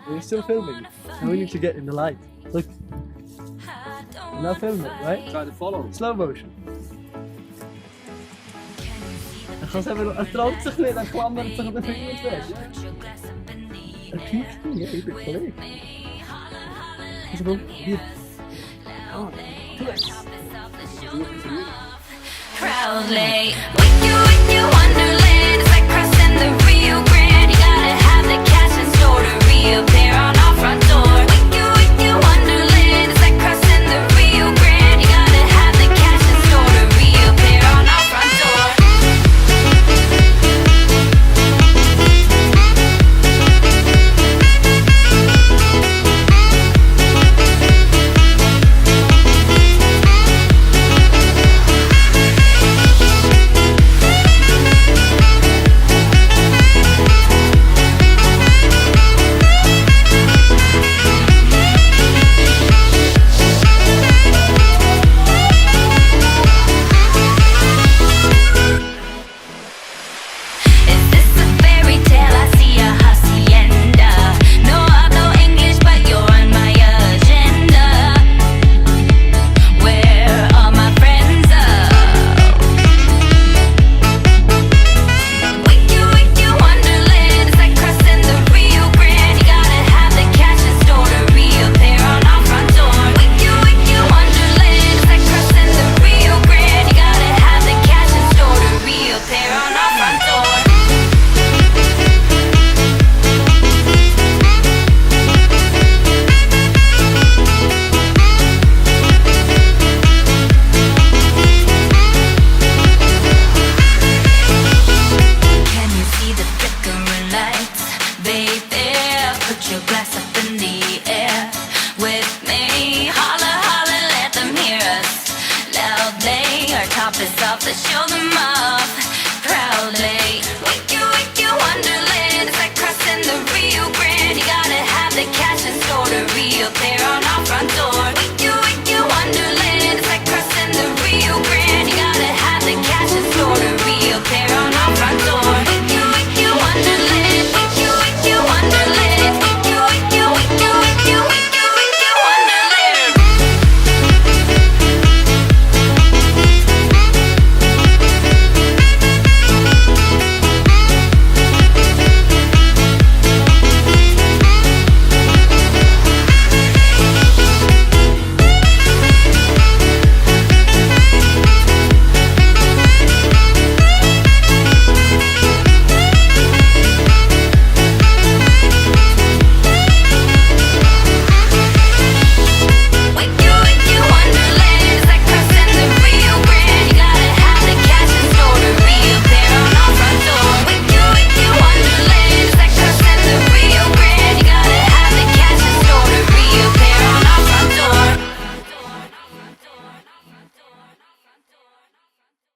Are you still filming? Now we need to get in the light. Look. We're now filming it, right? Try to follow. Slow motion. Er troopt zich niet, hij klammert zich op de vingers weg. Er piekt niet, hè? Ik ben gelijk. Is er ook hier? Oh, Proudly, with you wonderland. It's like crossing the Rio Grande. You gotta have the cash in store to reappear on our front door. With you wonderland. It's like crossing the Rio Grande. You gotta have the cash in store to reappear on our front door. Put your glass up in the air with me. Holla, holla, let them hear us loudly. Our top is off, let's show them off proudly.